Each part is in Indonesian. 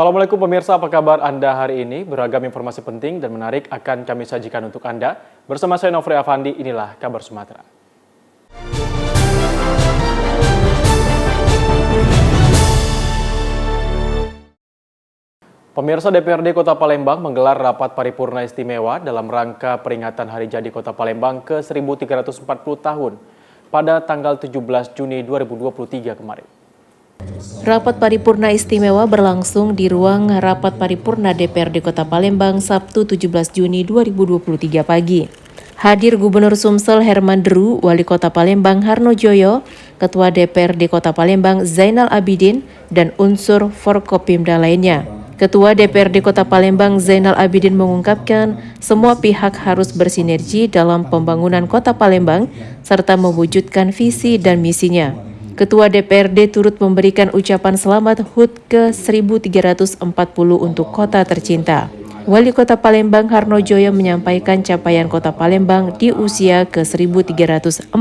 Assalamualaikum pemirsa, apa kabar Anda hari ini? Beragam informasi penting dan menarik akan kami sajikan untuk Anda. Bersama saya Nofri Afandi, inilah Kabar Sumatera. Pemirsa, DPRD Kota Palembang menggelar rapat paripurna istimewa dalam rangka peringatan Hari Jadi Kota Palembang ke-1340 tahun pada tanggal 17 Juni 2023 kemarin. Rapat paripurna istimewa berlangsung di ruang rapat paripurna DPRD Kota Palembang Sabtu 17 Juni 2023 pagi. Hadir Gubernur Sumsel Herman Deru, Wali Kota Palembang Harno Joyo, Ketua DPRD Kota Palembang Zainal Abidin, dan unsur Forkopimda lainnya. Ketua DPRD Kota Palembang Zainal Abidin mengungkapkan semua pihak harus bersinergi dalam pembangunan Kota Palembang serta mewujudkan visi dan misinya. Ketua DPRD turut memberikan ucapan selamat HUT ke-1340 untuk kota tercinta. Wali Kota Palembang Harno Joyo menyampaikan capaian Kota Palembang di usia ke-1340.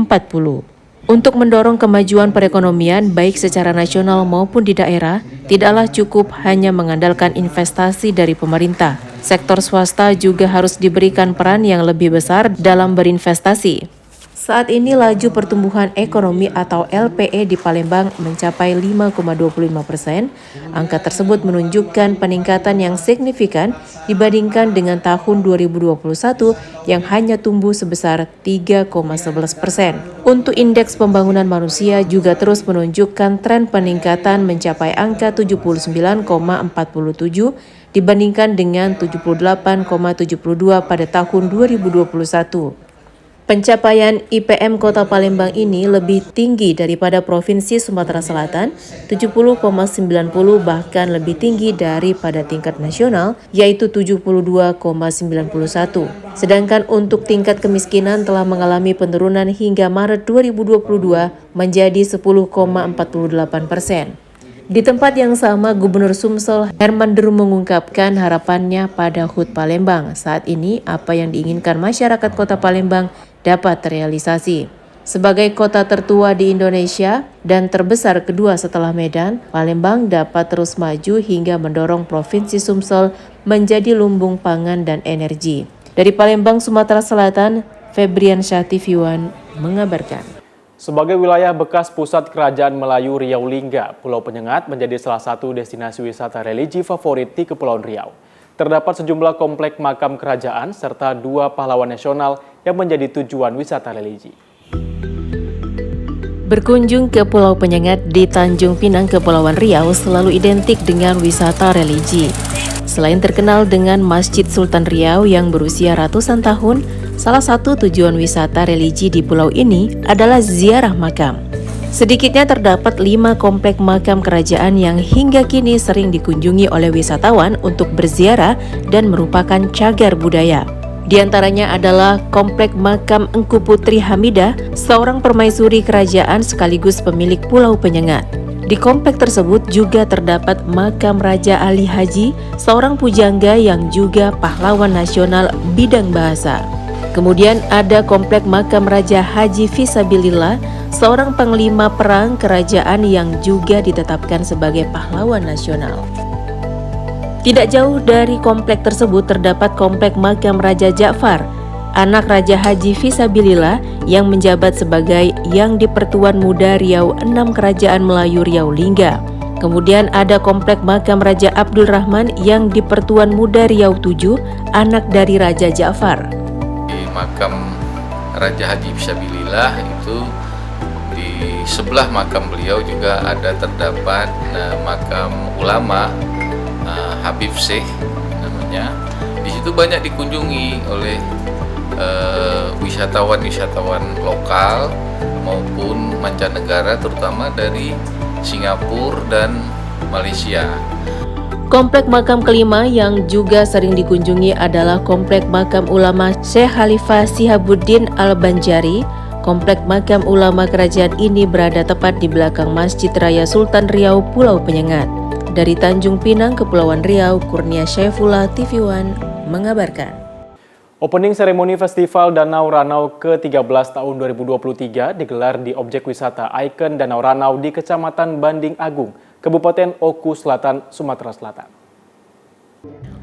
Untuk mendorong kemajuan perekonomian baik secara nasional maupun di daerah, tidaklah cukup hanya mengandalkan investasi dari pemerintah. Sektor swasta juga harus diberikan peran yang lebih besar dalam berinvestasi. Saat ini laju pertumbuhan ekonomi atau LPE di Palembang mencapai 5,25%. Angka tersebut menunjukkan peningkatan yang signifikan dibandingkan dengan tahun 2021 yang hanya tumbuh sebesar 3,11%. Untuk indeks pembangunan manusia juga terus menunjukkan tren peningkatan mencapai angka 79,47 dibandingkan dengan 78,72 pada tahun 2021. Pencapaian IPM Kota Palembang ini lebih tinggi daripada Provinsi Sumatera Selatan, 70,90 bahkan lebih tinggi daripada tingkat nasional, yaitu 72,91. Sedangkan untuk tingkat kemiskinan telah mengalami penurunan hingga Maret 2022 menjadi 10,48%. Di tempat yang sama, Gubernur Sumsel Herman Deru mengungkapkan harapannya pada HUT Palembang. Saat ini, apa yang diinginkan masyarakat Kota Palembang dapat terrealisasi. Sebagai kota tertua di Indonesia dan terbesar kedua setelah Medan, Palembang dapat terus maju hingga mendorong Provinsi Sumsel menjadi lumbung pangan dan energi. Dari Palembang, Sumatera Selatan, Febrian Syah TV One mengabarkan. Sebagai wilayah bekas pusat kerajaan Melayu Riau Lingga, Pulau Penyengat menjadi salah satu destinasi wisata religi favorit di Kepulauan Riau. Terdapat sejumlah komplek makam kerajaan serta 2 pahlawan nasional yang menjadi tujuan wisata religi. Berkunjung ke Pulau Penyengat di Tanjung Pinang, Kepulauan Riau selalu identik dengan wisata religi. Selain terkenal dengan Masjid Sultan Riau yang berusia ratusan tahun, salah satu tujuan wisata religi di pulau ini adalah ziarah makam. Sedikitnya terdapat 5 komplek makam kerajaan yang hingga kini sering dikunjungi oleh wisatawan untuk berziarah dan merupakan cagar budaya. Di antaranya adalah Komplek Makam Engku Putri Hamidah, seorang permaisuri kerajaan sekaligus pemilik Pulau Penyengat. Di komplek tersebut juga terdapat makam Raja Ali Haji, seorang pujangga yang juga pahlawan nasional bidang bahasa. Kemudian ada komplek makam Raja Haji Fisabilillah, seorang panglima perang kerajaan yang juga ditetapkan sebagai pahlawan nasional. Tidak jauh dari komplek tersebut terdapat komplek makam Raja Ja'far, anak Raja Haji Fisabilillah yang menjabat sebagai Yang di-Pertuan Muda Riau 6 Kerajaan Melayu Riau Lingga. Kemudian ada komplek makam Raja Abdul Rahman yang di-Pertuan Muda Riau 7, anak dari Raja Ja'far. Di makam Raja Haji Fisabilillah itu di sebelah makam beliau juga ada terdapat makam ulama Habib Syekh namanya. Di situ banyak dikunjungi oleh wisatawan-wisatawan lokal maupun mancanegara, terutama dari Singapura dan Malaysia. Komplek makam kelima yang juga sering dikunjungi adalah Komplek Makam Ulama Syekh Khalifah Sihabuddin Al-Banjari. Komplek makam ulama kerajaan ini berada tepat di belakang Masjid Raya Sultan Riau, Pulau Penyengat. Dari Tanjung Pinang, Kepulauan Riau, Kurnia Syaifullah, TV One mengabarkan. Opening seremoni Festival Danau Ranau ke-13 tahun 2023 digelar di objek wisata ikon Danau Ranau di Kecamatan Banding Agung, Kabupaten Oku Selatan, Sumatera Selatan.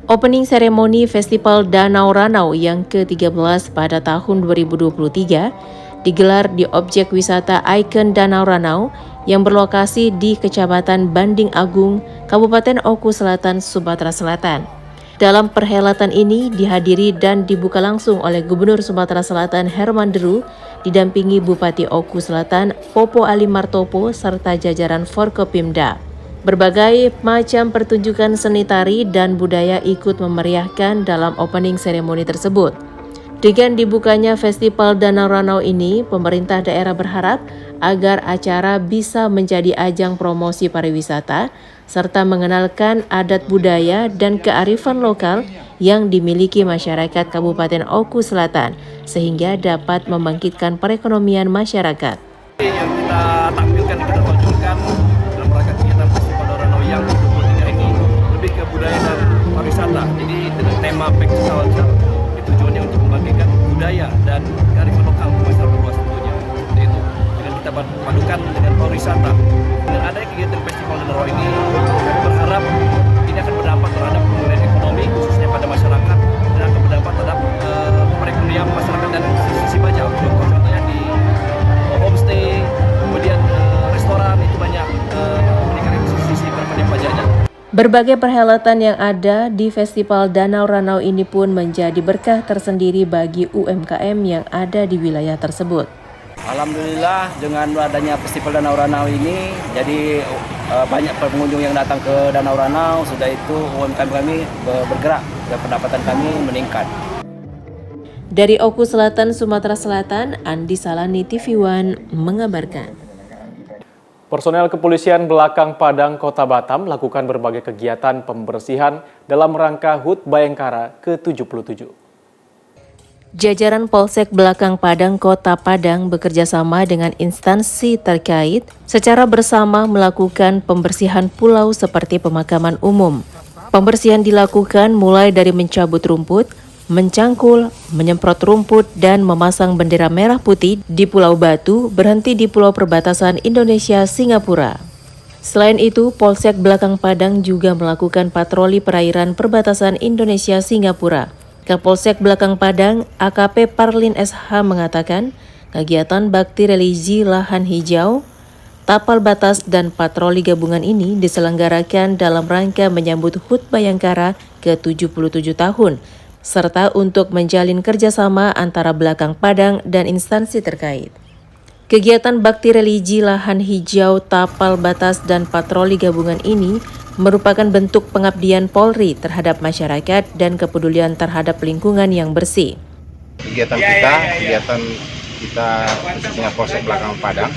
Opening seremoni Festival Danau Ranau yang ke-13 pada tahun 2023 digelar di objek wisata ikon Danau Ranau yang berlokasi di Kecamatan Banding Agung, Kabupaten Oku Selatan, Sumatera Selatan. Dalam perhelatan ini dihadiri dan dibuka langsung oleh Gubernur Sumatera Selatan Herman Deru, didampingi Bupati Oku Selatan Popo Ali Martopo serta jajaran Forkopimda. Berbagai macam pertunjukan seni tari dan budaya ikut memeriahkan dalam opening seremoni tersebut. Dengan dibukanya Festival Danau Ranau ini, pemerintah daerah berharap agar acara bisa menjadi ajang promosi pariwisata serta mengenalkan adat budaya dan kearifan lokal yang dimiliki masyarakat Kabupaten Oku Selatan sehingga dapat membangkitkan perekonomian masyarakat. Yang kita tampilkan, kita tonjolkan dalam rangka kegiatan Festival Danau Ranau yang ke-23 ini lebih ke budaya dan pariwisata. Jadi dengan tema Back to Culture, tujuannya untuk membangkitkan budaya dan kearifan lokal ke masyarakat luas tentunya. Seperti itu. Dengan kita padukan dengan pariwisata. Dengan adanya kegiatan Festival Danau Ranau ini, kami berharap ini akan berdampak terhadap pemulihan ekonomi khususnya pada masyarakat dan akan berdampak terhadap perekonomian masyarakat dan sisi banyak. Contohnya di homestay, kemudian restoran itu banyak memberikan sisi perekonomian pajaknya. Berbagai perhelatan yang ada di Festival Danau Ranau ini pun menjadi berkah tersendiri bagi UMKM yang ada di wilayah tersebut. Alhamdulillah dengan adanya Festival Danau Ranau ini, jadi banyak pengunjung yang datang ke Danau Ranau, sudah itu UMKM kami bergerak dan pendapatan kami meningkat. Dari Oku Selatan, Sumatera Selatan, Andi Salani TV One mengabarkan. Personel kepolisian Belakang Padang Kota Batam melakukan berbagai kegiatan pembersihan dalam rangka HUT Bayangkara ke-77. Jajaran Polsek Belakang Padang Kota Padang bekerjasama dengan instansi terkait secara bersama melakukan pembersihan pulau seperti pemakaman umum. Pembersihan dilakukan mulai dari mencabut rumput, mencangkul, menyemprot rumput, dan memasang bendera merah putih di Pulau Batu berhenti di pulau perbatasan Indonesia-Singapura. Selain itu, Polsek Belakang Padang juga melakukan patroli perairan perbatasan Indonesia-Singapura. Kapolsek Belakang Padang, AKP Parlin SH mengatakan, kegiatan bakti religi lahan hijau, tapal batas dan patroli gabungan ini diselenggarakan dalam rangka menyambut HUT Bayangkara ke-77 tahun, serta untuk menjalin kerjasama antara Belakang Padang dan instansi terkait. Kegiatan bakti religi lahan hijau, tapal batas, dan patroli gabungan ini merupakan bentuk pengabdian Polri terhadap masyarakat dan kepedulian terhadap lingkungan yang bersih. Kegiatan kita khususnya Polsek Belakang Padang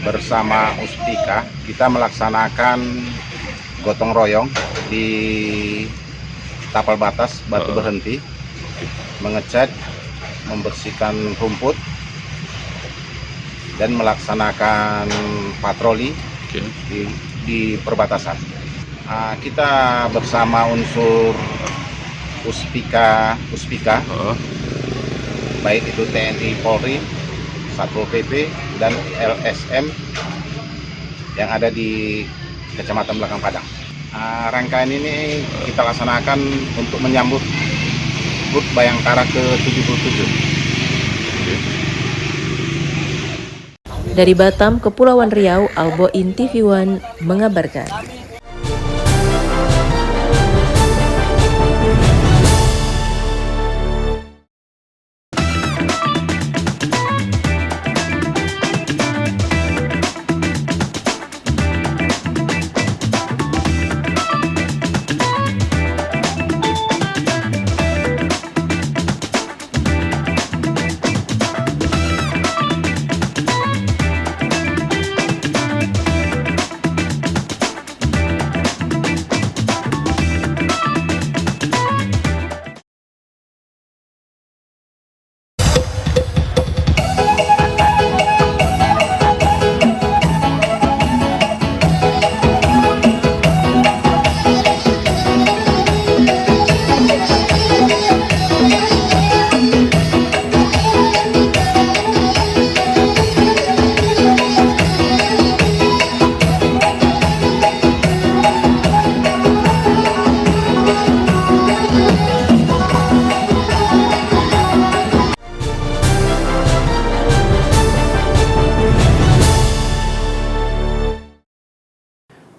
bersama Uspika, kita melaksanakan gotong royong di tapal batas Batu Berhenti, mengecat, membersihkan rumput, dan melaksanakan patroli di perbatasan. Kita bersama unsur Uspika, baik itu TNI, Polri, Satpol PP, dan LSM yang ada di Kecamatan Belakang Padang. Rangkaian ini kita laksanakan untuk menyambut HUT Bayangkara ke-77. Dari Batam, Kepulauan Riau, Alboin TV One mengabarkan.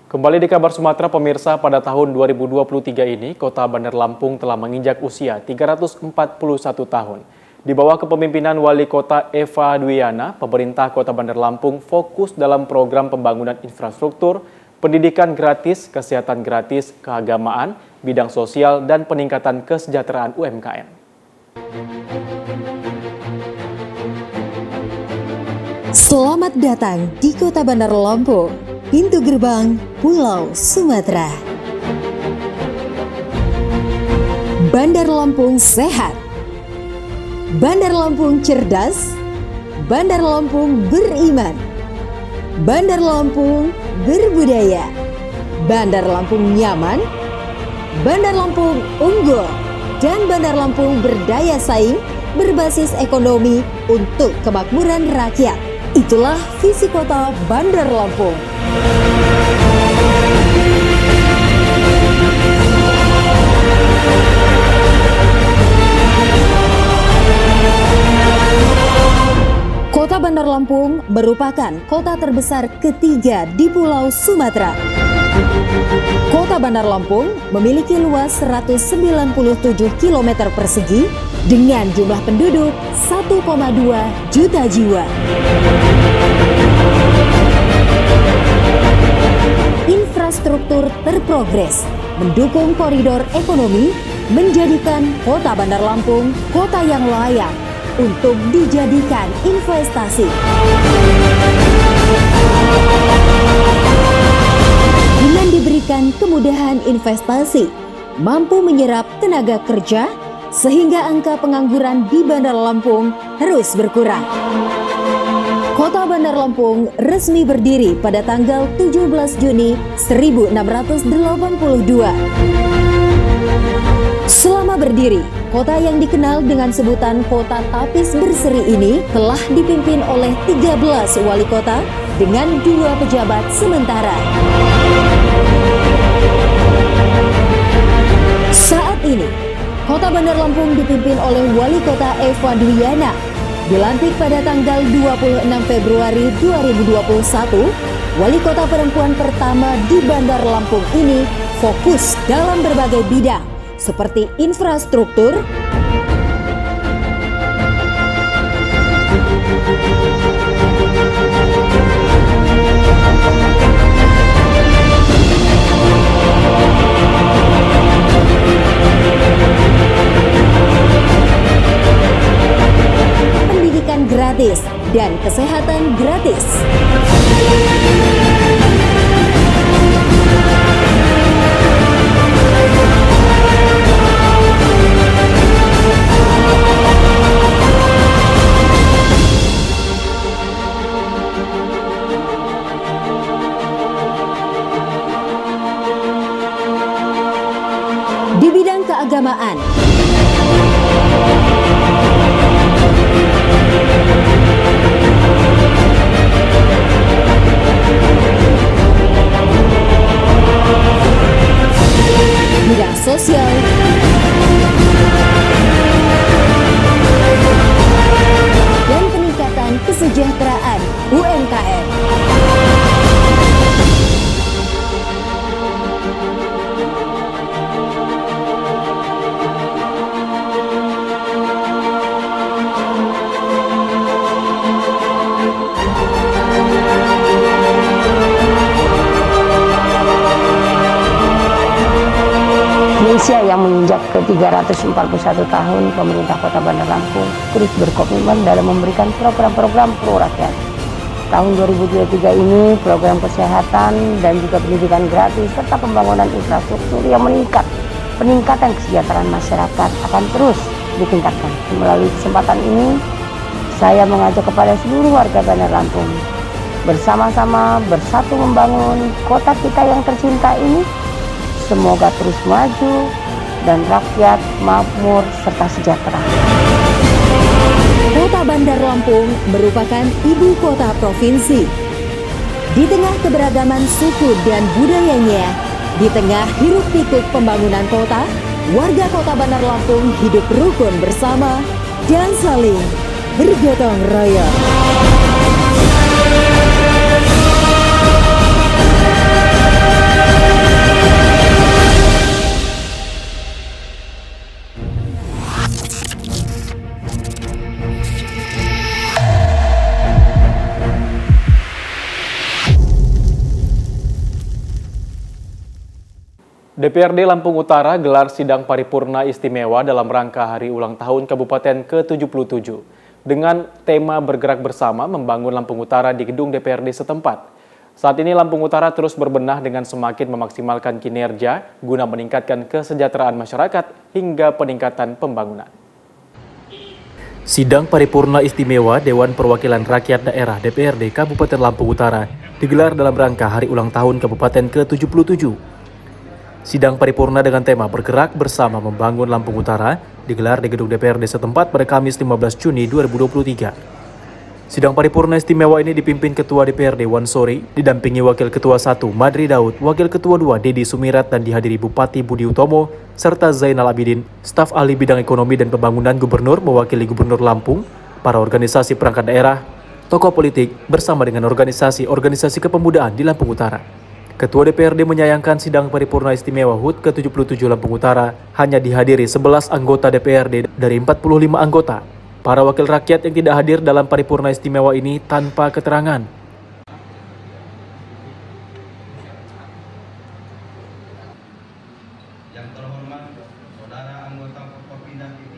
Kembali di kabar Sumatera, pemirsa, pada tahun 2023 ini, Kota Bandar Lampung telah menginjak usia 341 tahun. Di bawah kepemimpinan Wali Kota Eva Dwiana, pemerintah Kota Bandar Lampung fokus dalam program pembangunan infrastruktur, pendidikan gratis, kesehatan gratis, keagamaan, bidang sosial, dan peningkatan kesejahteraan UMKM. Selamat datang di Kota Bandar Lampung, pintu gerbang Pulau Sumatera. Bandar Lampung sehat, Bandar Lampung cerdas, Bandar Lampung beriman, Bandar Lampung berbudaya, Bandar Lampung nyaman, Bandar Lampung unggul, dan Bandar Lampung berdaya saing berbasis ekonomi untuk kemakmuran rakyat. Itulah visi Kota Bandar Lampung. Kota Bandar Lampung merupakan kota terbesar ketiga di Pulau Sumatera. Kota Bandar Lampung memiliki luas 197 km persegi dengan jumlah penduduk 1,2 juta jiwa. Infrastruktur terprogres mendukung koridor ekonomi, menjadikan Kota Bandar Lampung kota yang layak untuk dijadikan investasi. Dengan diberikan kemudahan investasi, mampu menyerap tenaga kerja, sehingga angka pengangguran di Bandar Lampung terus berkurang. Kota Bandar Lampung resmi berdiri pada tanggal 17 Juni 1682. Selama berdiri, kota yang dikenal dengan sebutan Kota Tapis Berseri ini telah dipimpin oleh 13 wali kota dengan 2 pejabat sementara. Saat ini, Kota Bandar Lampung dipimpin oleh Wali Kota Eva Dwiana. Dilantik pada tanggal 26 Februari 2021, Wali Kota perempuan pertama di Bandar Lampung ini fokus dalam berbagai bidang seperti infrastruktur, pendidikan gratis, dan kesehatan gratis. Di bidang keagamaan, bidang sosial, dan peningkatan kesejahteraan UMKM. Usia yang menginjak ke 341 tahun, pemerintah Kota Bandar Lampung terus berkomitmen dalam memberikan program-program pro rakyat. Tahun 2023 ini program kesehatan dan juga pendidikan gratis serta pembangunan infrastruktur yang meningkat. Peningkatan kesejahteraan masyarakat akan terus ditingkatkan. Melalui kesempatan ini, saya mengajak kepada seluruh warga Bandar Lampung bersama-sama bersatu membangun kota kita yang tercinta ini. Semoga terus maju dan rakyat makmur serta sejahtera. Kota Bandar Lampung merupakan ibu kota provinsi. Di tengah keberagaman suku dan budayanya, di tengah hiruk-pikuk pembangunan kota, warga Kota Bandar Lampung hidup rukun bersama dan saling bergotong royong. DPRD Lampung Utara gelar sidang paripurna istimewa dalam rangka hari ulang tahun Kabupaten ke-77 dengan tema bergerak bersama membangun Lampung Utara di gedung DPRD setempat. Saat ini Lampung Utara terus berbenah dengan semakin memaksimalkan kinerja guna meningkatkan kesejahteraan masyarakat hingga peningkatan pembangunan. Sidang paripurna istimewa Dewan Perwakilan Rakyat Daerah DPRD Kabupaten Lampung Utara digelar dalam rangka hari ulang tahun Kabupaten ke-77. Sidang paripurna dengan tema bergerak bersama membangun Lampung Utara digelar di gedung DPRD setempat pada Kamis 15 Juni 2023. Sidang paripurna istimewa ini dipimpin Ketua DPRD Wansori, didampingi Wakil Ketua 1 Madri Daud, Wakil Ketua 2 Dedi Sumirat dan dihadiri Bupati Budi Utomo, serta Zainal Abidin, staf ahli bidang ekonomi dan pembangunan Gubernur mewakili Gubernur Lampung, para organisasi perangkat daerah, tokoh politik, bersama dengan organisasi kepemudaan di Lampung Utara. Ketua DPRD menyayangkan sidang paripurna istimewa HUT ke-77 Lampung Utara hanya dihadiri 11 anggota DPRD dari 45 anggota. Para wakil rakyat yang tidak hadir dalam paripurna istimewa ini tanpa keterangan.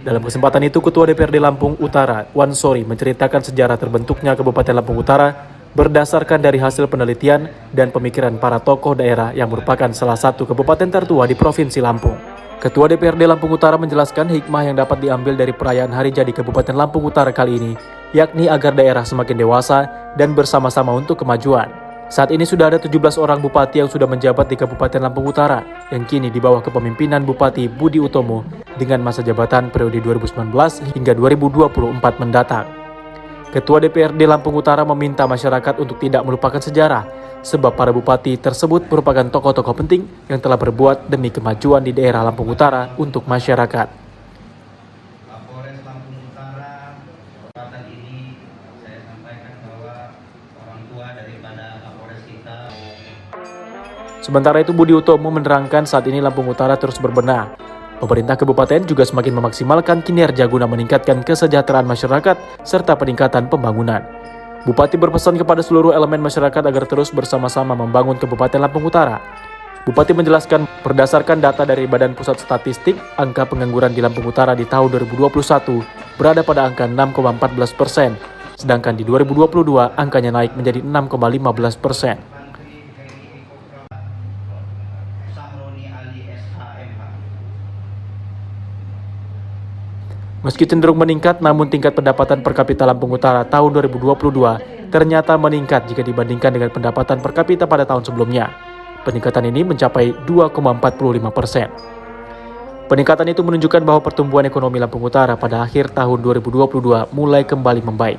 Dalam kesempatan itu, Ketua DPRD Lampung Utara, Wansori, menceritakan sejarah terbentuknya Kabupaten Lampung Utara berdasarkan dari hasil penelitian dan pemikiran para tokoh daerah yang merupakan salah satu kabupaten tertua di Provinsi Lampung. Ketua DPRD Lampung Utara menjelaskan hikmah yang dapat diambil dari perayaan Hari Jadi Kabupaten Lampung Utara kali ini, yakni agar daerah semakin dewasa dan bersama-sama untuk kemajuan. Saat ini sudah ada 17 orang bupati yang sudah menjabat di Kabupaten Lampung Utara, yang kini di bawah kepemimpinan Bupati Budi Utomo dengan masa jabatan periode 2019 hingga 2024 mendatang. Ketua DPRD Lampung Utara meminta masyarakat untuk tidak melupakan sejarah, sebab para bupati tersebut merupakan tokoh-tokoh penting yang telah berbuat demi kemajuan di daerah Lampung Utara untuk masyarakat. Kapolres Lampung Utara, kesempatan ini saya sampaikan bahwa orang tua daripada Kapolres kita. Sementara itu, Budi Utomo menerangkan saat ini Lampung Utara terus berbenah. Pemerintah kabupaten juga semakin memaksimalkan kinerja guna meningkatkan kesejahteraan masyarakat serta peningkatan pembangunan. Bupati berpesan kepada seluruh elemen masyarakat agar terus bersama-sama membangun Kabupaten Lampung Utara. Bupati menjelaskan berdasarkan data dari Badan Pusat Statistik, angka pengangguran di Lampung Utara di tahun 2021 berada pada angka 6,14%, sedangkan di 2022 angkanya naik menjadi 6,15%. Meski cenderung meningkat, namun tingkat pendapatan per kapita Lampung Utara tahun 2022 ternyata meningkat jika dibandingkan dengan pendapatan per kapita pada tahun sebelumnya. Peningkatan ini mencapai 2,45%. Peningkatan itu menunjukkan bahwa pertumbuhan ekonomi Lampung Utara pada akhir tahun 2022 mulai kembali membaik.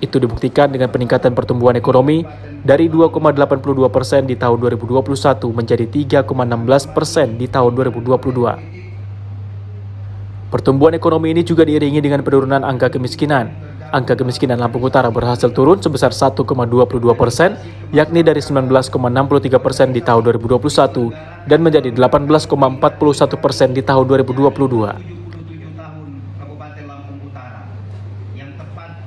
Itu dibuktikan dengan peningkatan pertumbuhan ekonomi dari 2,82% di tahun 2021 menjadi 3,16% di tahun 2022. Pertumbuhan ekonomi ini juga diiringi dengan penurunan angka kemiskinan. Angka kemiskinan Lampung Utara berhasil turun sebesar 1,22%, yakni dari 19,63% di tahun 2021 dan menjadi 18,41% di tahun 2022. Kabupaten Lampung Utara yang tepat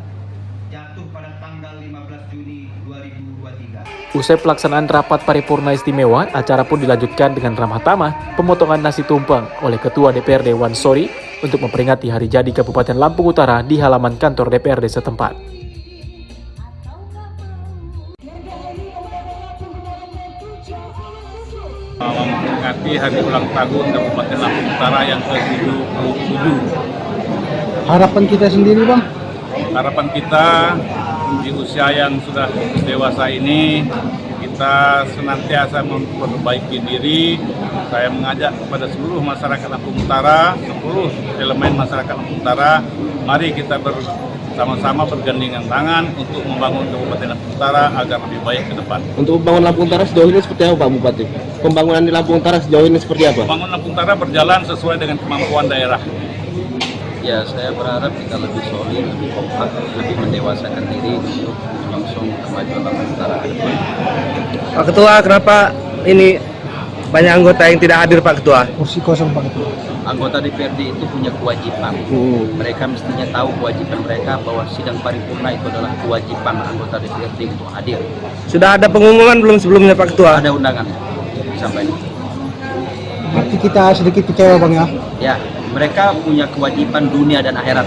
jatuh pada tanggal 15 Juni 2023. Usai pelaksanaan rapat paripurna istimewa, acara pun dilanjutkan dengan ramah tamah pemotongan nasi tumpeng oleh Ketua DPRD Wansori untuk memperingati Hari Jadi Kabupaten Lampung Utara di halaman kantor DPRD setempat. Memperingati hari ulang tahun Kabupaten Lampung Utara yang ke-77. Harapan kita sendiri, Bang? Harapan kita di usia yang sudah dewasa ini, kita senantiasa memperbaiki diri. Saya mengajak kepada seluruh masyarakat Lampung Utara, seluruh elemen masyarakat Lampung Utara, mari kita bersama-sama bergandengan tangan untuk membangun Kabupaten Lampung Utara agar lebih baik ke depan. Untuk membangun Lampung Utara sejauh ini seperti apa, Pak Bupati? Pembangunan di Lampung Utara sejauh ini seperti apa? Pembangunan Lampung Utara berjalan sesuai dengan kemampuan daerah. Ya, saya berharap kita lebih solid, lebih kompak, lebih mendewasakan diri untuk menyongsong kemajuan Lampung Utara. Pak Ketua, kenapa ini banyak anggota yang tidak hadir, Pak Ketua? Kursi kosong, Pak Ketua. Anggota DPRD itu punya kewajiban. Mereka mestinya tahu kewajiban mereka bahwa sidang paripurna itu adalah kewajiban anggota DPRD untuk hadir. Sudah ada pengumuman belum sebelumnya, Pak Ketua? Ada undangannya sampai ini. kita sedikit kecewa Bang ya. Ya, mereka punya kewajiban dunia dan akhirat.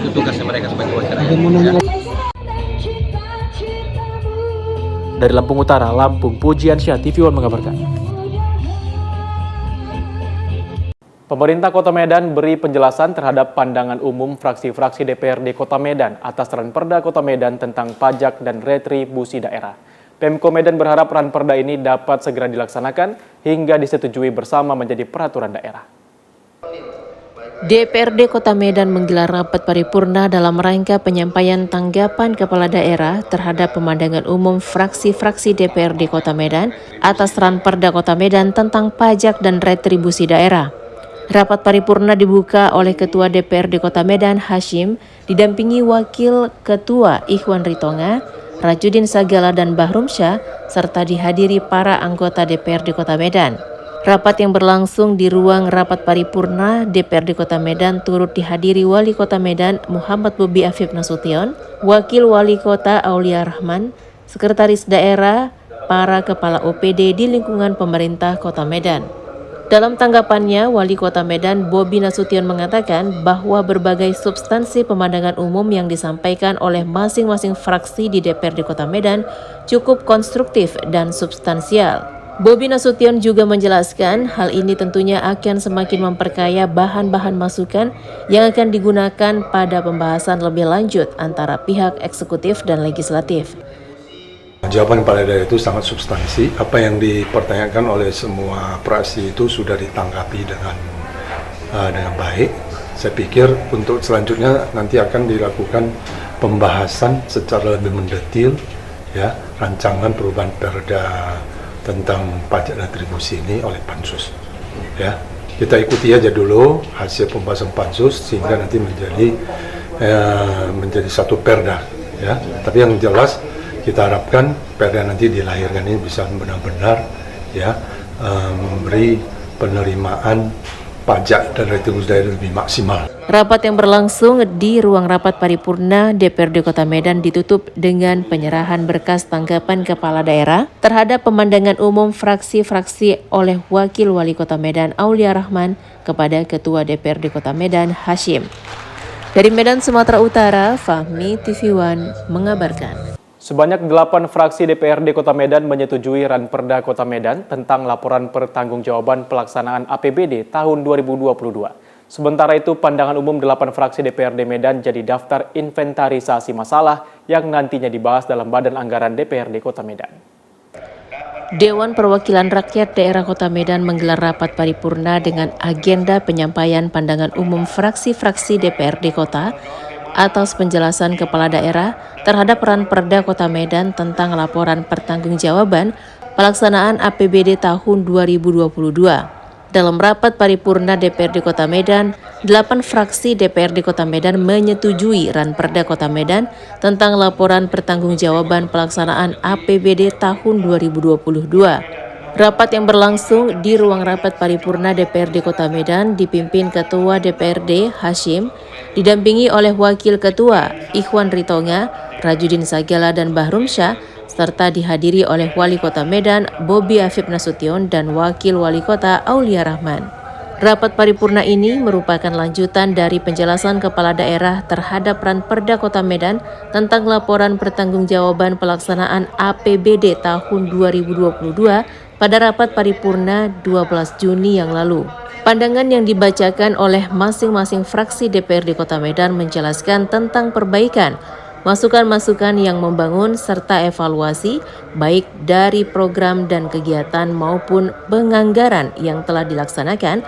Itu tugasnya mereka sebagai wakil rakyat. Ya. Dari Lampung Utara, Lampung, Pujiansyah, TV One mengabarkan. Pemerintah Kota Medan beri penjelasan terhadap pandangan umum fraksi-fraksi DPRD Kota Medan atas Ranperda Kota Medan tentang pajak dan retribusi daerah. Pemko Medan berharap Ranperda ini dapat segera dilaksanakan hingga disetujui bersama menjadi peraturan daerah. DPRD Kota Medan menggelar rapat paripurna dalam rangka penyampaian tanggapan kepala daerah terhadap pemandangan umum fraksi-fraksi DPRD Kota Medan atas Ranperda Kota Medan tentang pajak dan retribusi daerah. Rapat paripurna dibuka oleh Ketua DPRD Kota Medan Hashim, didampingi Wakil Ketua Ikhwan Ritonga, Rajudin Sagala dan Bahrum Syah, serta dihadiri para anggota DPRD Kota Medan. Rapat yang berlangsung di ruang rapat paripurna DPRD Kota Medan turut dihadiri Wali Kota Medan Muhammad Bobi Afif Nasution, Wakil Wali Kota Aulia Rahman, Sekretaris Daerah, para Kepala OPD di lingkungan pemerintah Kota Medan. Dalam tanggapannya, Wali Kota Medan Bobi Nasution mengatakan bahwa berbagai substansi pemandangan umum yang disampaikan oleh masing-masing fraksi di DPRD Kota Medan cukup konstruktif dan substansial. Bobi Nasution juga menjelaskan hal ini tentunya akan semakin memperkaya bahan-bahan masukan yang akan digunakan pada pembahasan lebih lanjut antara pihak eksekutif dan legislatif. Jawaban kepala daerah itu sangat substansi. Apa yang dipertanyakan oleh semua fraksi itu sudah ditanggapi dengan baik. Saya pikir untuk selanjutnya nanti akan dilakukan pembahasan secara lebih mendetil, ya, rancangan perubahan perda tentang pajak dan retribusi ini oleh Pansus. Ya, kita ikuti aja dulu hasil pembahasan Pansus sehingga nanti menjadi satu perda. Ya, tapi yang jelas kita harapkan perda nanti dilahirkan ini bisa benar-benar ya memberi penerimaan pajak dan retribusi daerah lebih maksimal. Rapat yang berlangsung di ruang rapat paripurna DPRD Kota Medan ditutup dengan penyerahan berkas tanggapan kepala daerah terhadap pemandangan umum fraksi-fraksi oleh Wakil Wali Kota Medan Aulia Rahman kepada Ketua DPRD Kota Medan Hashim. Dari Medan, Sumatera Utara, Fahmi, TV One mengabarkan. Sebanyak 8 fraksi DPRD Kota Medan menyetujui Ranperda Kota Medan tentang laporan pertanggungjawaban pelaksanaan APBD tahun 2022. Sementara itu, pandangan umum 8 fraksi DPRD Medan jadi daftar inventarisasi masalah yang nantinya dibahas dalam Badan Anggaran DPRD Kota Medan. Dewan Perwakilan Rakyat Daerah Kota Medan menggelar rapat paripurna dengan agenda penyampaian pandangan umum fraksi-fraksi DPRD Kota atas penjelasan kepala daerah terhadap Ranperda Kota Medan tentang laporan pertanggungjawaban pelaksanaan APBD tahun 2022. Dalam rapat paripurna DPRD Kota Medan, 8 fraksi DPRD Kota Medan menyetujui Ranperda Kota Medan tentang laporan pertanggungjawaban pelaksanaan APBD tahun 2022. Rapat yang berlangsung di ruang rapat paripurna DPRD Kota Medan dipimpin Ketua DPRD Hashim, didampingi oleh Wakil Ketua Ikhwan Ritonga, Rajudin Sagala dan Bahrum Syah, serta dihadiri oleh Wali Kota Medan Bobi Afif Nasution dan Wakil Wali Kota Aulia Rahman. Rapat paripurna ini merupakan lanjutan dari penjelasan kepala daerah terhadap Ranperda Kota Medan tentang laporan pertanggungjawaban pelaksanaan APBD tahun 2022 pada rapat paripurna 12 Juni yang lalu. Pandangan yang dibacakan oleh masing-masing fraksi DPRD Kota Medan menjelaskan tentang perbaikan, masukan-masukan yang membangun serta evaluasi baik dari program dan kegiatan maupun penganggaran yang telah dilaksanakan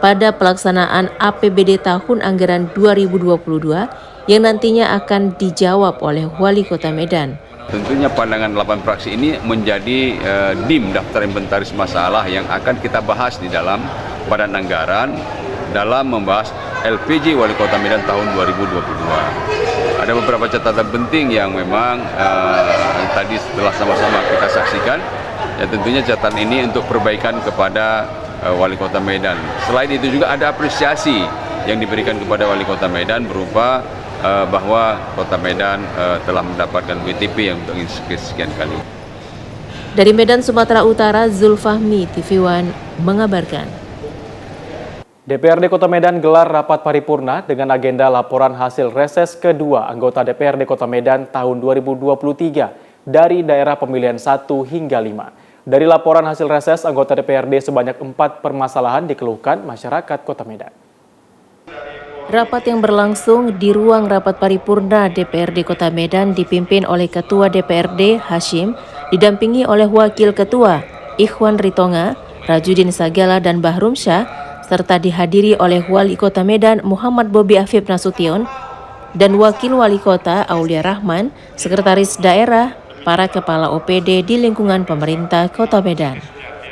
pada pelaksanaan APBD tahun anggaran 2022 yang nantinya akan dijawab oleh Wali Kota Medan. Tentunya pandangan 8 fraksi ini menjadi DIM, daftar inventaris masalah yang akan kita bahas di dalam Badan Anggaran dalam membahas LPJ Wali Kota Medan tahun 2022. Ada beberapa catatan penting yang memang tadi setelah sama-sama kita saksikan, ya tentunya catatan ini untuk perbaikan kepada Wali Kota Medan. Selain itu juga ada apresiasi yang diberikan kepada Wali Kota Medan berupa bahwa Kota Medan telah mendapatkan WTP yang untuk sekian kali. Dari Medan, Sumatera Utara, Zulfahmi, TV One mengabarkan. DPRD Kota Medan gelar rapat paripurna dengan agenda laporan hasil reses kedua anggota DPRD Kota Medan tahun 2023 dari daerah pemilihan 1 hingga 5. Dari laporan hasil reses anggota DPRD sebanyak 4 permasalahan dikeluhkan masyarakat Kota Medan. Rapat yang berlangsung di ruang rapat paripurna DPRD Kota Medan dipimpin oleh Ketua DPRD Hashim, didampingi oleh Wakil Ketua Ikhwan Ritonga, Rajudin Sagala dan Bahrum Syah, serta dihadiri oleh Wali Kota Medan Muhammad Bobi Afif Nasution dan Wakil Wali Kota Aulia Rahman, Sekretaris Daerah, para Kepala OPD di lingkungan pemerintah Kota Medan.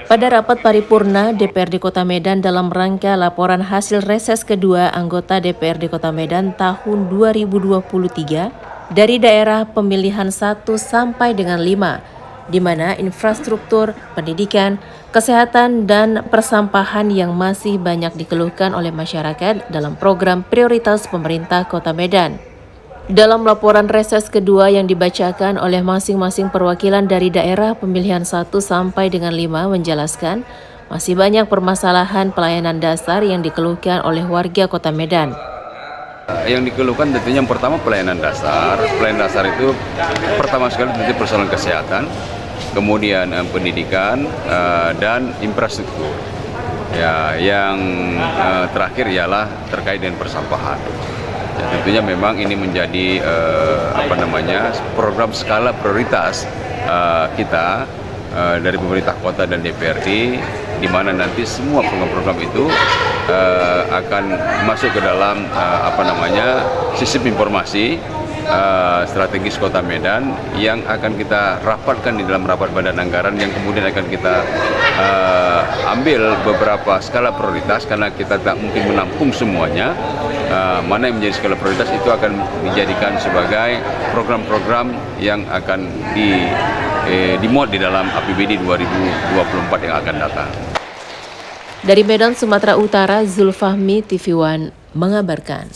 Pada rapat paripurna DPRD Kota Medan dalam rangka laporan hasil reses kedua anggota DPRD Kota Medan tahun 2023 dari daerah pemilihan 1 sampai dengan 5, di mana infrastruktur, pendidikan, kesehatan, dan persampahan yang masih banyak dikeluhkan oleh masyarakat dalam program prioritas pemerintah Kota Medan. Dalam laporan reses kedua yang dibacakan oleh masing-masing perwakilan dari daerah pemilihan 1 sampai dengan 5 menjelaskan masih banyak permasalahan pelayanan dasar yang dikeluhkan oleh warga Kota Medan. Yang dikeluhkan tentunya yang pertama pelayanan dasar. Pelayanan dasar itu pertama sekali tentu persoalan kesehatan, kemudian pendidikan dan infrastruktur. Ya, yang terakhir ialah terkait dengan persampahan. Ya, tentunya memang ini menjadi program skala prioritas kita dari pemerintah kota dan DPRD, di mana nanti semua program-program itu akan masuk ke dalam sistem informasi strategis Kota Medan yang akan kita rapatkan di dalam rapat badan anggaran, yang kemudian akan kita ambil beberapa skala prioritas karena kita tak mungkin menampung semuanya. Mana yang menjadi skala prioritas itu akan dijadikan sebagai program-program yang akan dimuat di dalam APBD 2024 yang akan datang. Dari Medan, Sumatera Utara, Zulfahmi, TV One mengabarkan.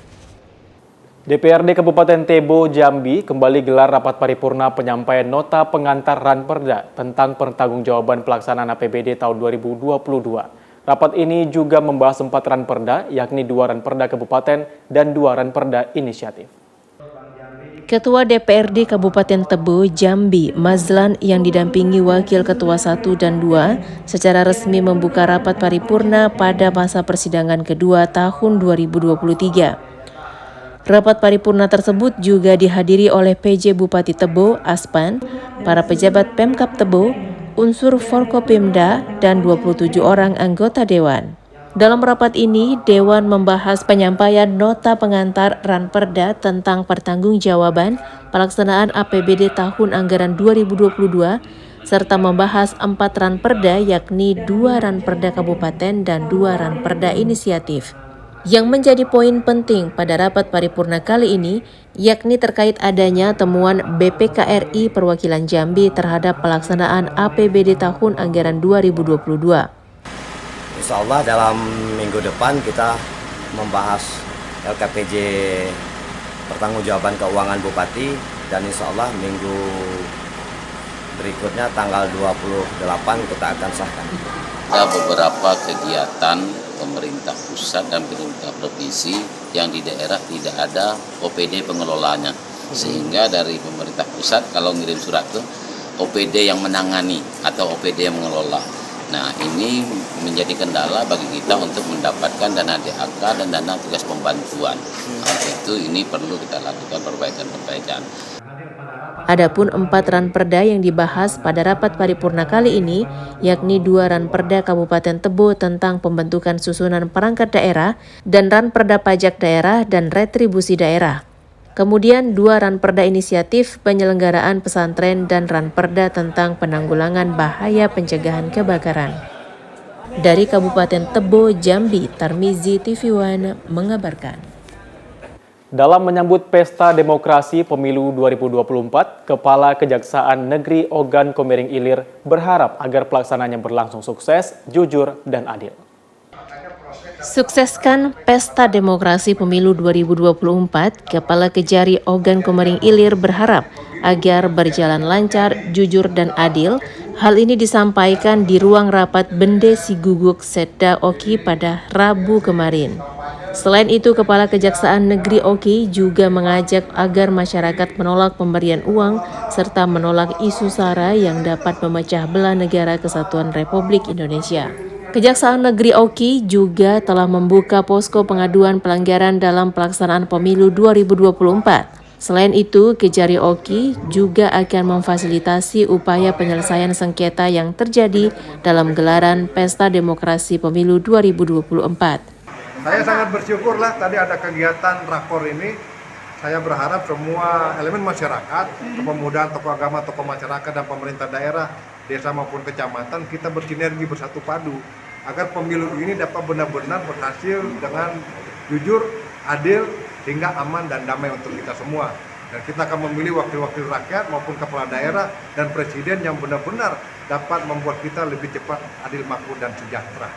DPRD Kabupaten Tebo, Jambi kembali gelar rapat paripurna penyampaian nota pengantar Ranperda tentang pertanggungjawaban pelaksanaan APBD tahun 2022. Rapat ini juga membahas 4 Ranperda, yakni 2 Ranperda Kabupaten dan 2 Ranperda Inisiatif. Ketua DPRD Kabupaten Tebo, Jambi, Mazlan yang didampingi Wakil Ketua 1 dan 2 secara resmi membuka rapat paripurna pada masa persidangan kedua tahun 2023. Rapat paripurna tersebut juga dihadiri oleh PJ Bupati Tebo, Aspan, para pejabat Pemkab Tebo, unsur Forkopimda, dan 27 orang anggota Dewan. Dalam rapat ini, Dewan membahas penyampaian nota pengantar Ranperda tentang pertanggungjawaban pelaksanaan APBD tahun anggaran 2022, serta membahas 4 Ranperda, yakni 2 Ranperda Kabupaten dan 2 Ranperda Inisiatif. Yang menjadi poin penting pada rapat paripurna kali ini, yakni terkait adanya temuan BPKRI Perwakilan Jambi terhadap pelaksanaan APBD tahun anggaran 2022. Insya Allah dalam minggu depan kita membahas LKPJ pertanggungjawaban keuangan Bupati, dan insya Allah minggu berikutnya tanggal 28 kita akan sahkan. Ada beberapa kegiatan pemerintah pusat dan pemerintah provinsi yang di daerah tidak ada OPD pengelolanya, sehingga dari pemerintah pusat kalau ngirim surat ke OPD yang menangani atau OPD yang mengelola. Nah, ini menjadi kendala bagi kita untuk mendapatkan dana DAK dan dana tugas pembantuan. Itu ini perlu kita lakukan perbaikan-perbaikan. Adapun 4 Ranperda yang dibahas pada rapat paripurna kali ini, yakni 2 Ranperda Kabupaten Tebo tentang pembentukan susunan perangkat daerah dan Ranperda pajak daerah dan retribusi daerah. Kemudian 2 Ranperda Inisiatif penyelenggaraan pesantren dan Ranperda tentang penanggulangan bahaya pencegahan kebakaran. Dari Kabupaten Tebo, Jambi, Tarmizi, TV One mengabarkan. Dalam menyambut Pesta Demokrasi Pemilu 2024, Kepala Kejaksaan Negeri Ogan Komering Ilir berharap agar pelaksanaannya berlangsung sukses, jujur, dan adil. Sukseskan Pesta Demokrasi Pemilu 2024, Kepala Kejari Ogan Komering Ilir berharap agar berjalan lancar, jujur, dan adil Hal ini disampaikan di ruang rapat Bende Siguguk Setda Oki pada Rabu kemarin. Selain itu, Kepala Kejaksaan Negeri Oki juga mengajak agar masyarakat menolak pemberian uang serta menolak isu SARA yang dapat memecah belah negara kesatuan Republik Indonesia. Kejaksaan Negeri Oki juga telah membuka posko pengaduan pelanggaran dalam pelaksanaan pemilu 2024. Selain itu, Kejari Oki juga akan memfasilitasi upaya penyelesaian sengketa yang terjadi dalam gelaran Pesta Demokrasi Pemilu 2024. Saya sangat bersyukurlah tadi ada kegiatan rakor ini. Saya berharap semua elemen masyarakat, pemuda, tokoh agama, tokoh masyarakat, dan pemerintah daerah, desa maupun kecamatan, kita bersinergi bersatu padu agar pemilu ini dapat benar-benar berhasil dengan jujur, adil, hingga aman dan damai untuk kita semua. Dan kita akan memilih wakil-wakil rakyat maupun kepala daerah dan presiden yang benar-benar dapat membuat kita lebih cepat, adil, makmur, dan sejahtera.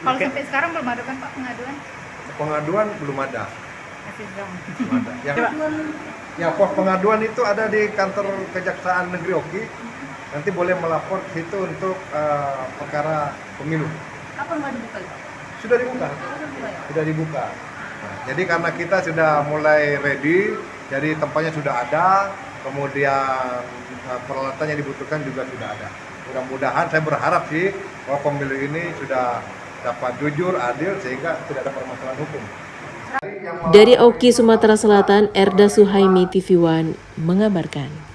Kalau sampai sekarang belum ada kan Pak pengaduan? Pengaduan belum ada. Masih belum. Yang pos pengaduan itu ada di kantor Kejaksaan Negeri Oki. Nanti boleh melapor ke situ untuk perkara pemilu. Kapan mau dibuka? Sudah dibuka. Sudah dibuka. Nah, jadi karena kita sudah mulai ready, jadi tempatnya sudah ada, kemudian peralatan yang dibutuhkan juga sudah ada. Mudah-mudahan saya berharap sih bahwa pemilu ini sudah dapat jujur, adil, sehingga tidak ada permasalahan hukum. Dari Oki, Sumatera Selatan, Erda Suhaimi, TV One mengabarkan.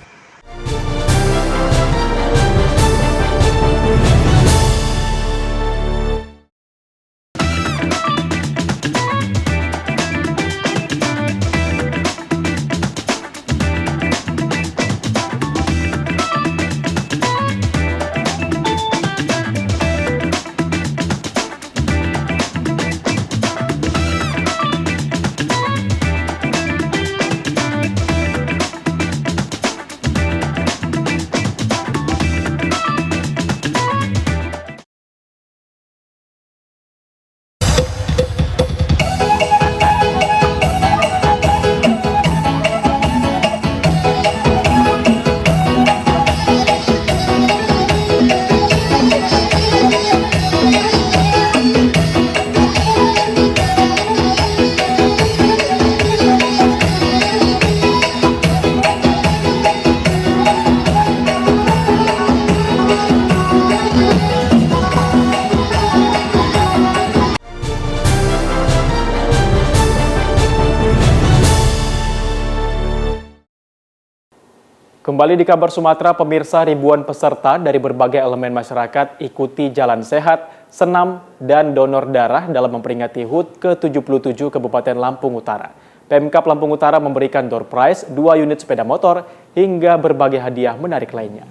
Kembali di kabar Sumatera, pemirsa, ribuan peserta dari berbagai elemen masyarakat ikuti jalan sehat, senam, dan donor darah dalam memperingati HUT ke-77 Kabupaten Lampung Utara. Pemkab Lampung Utara memberikan door prize 2 unit sepeda motor hingga berbagai hadiah menarik lainnya.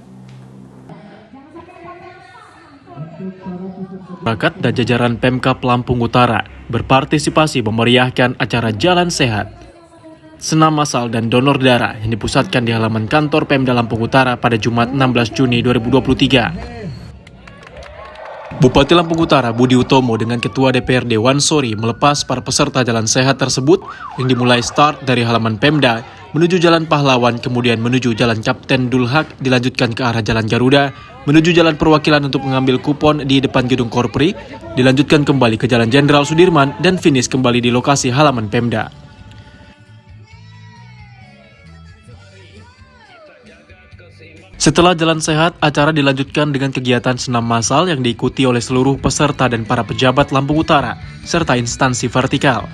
Masyarakat dan jajaran Pemkab Lampung Utara berpartisipasi memeriahkan acara Jalan Sehat, senam massal dan donor darah yang dipusatkan di halaman kantor Pemda Lampung Utara pada Jumat 16 Juni 2023. Bupati Lampung Utara Budi Utomo dengan Ketua DPRD Wansori melepas para peserta jalan sehat tersebut yang dimulai start dari halaman Pemda menuju Jalan Pahlawan, kemudian menuju Jalan Kapten Dulhak, dilanjutkan ke arah Jalan Garuda, menuju Jalan Perwakilan untuk mengambil kupon di depan Gedung Korpri, dilanjutkan kembali ke Jalan Jenderal Sudirman, dan finish kembali di lokasi halaman Pemda. Setelah jalan sehat, acara dilanjutkan dengan kegiatan senam massal yang diikuti oleh seluruh peserta dan para pejabat Lampung Utara, serta instansi vertikal.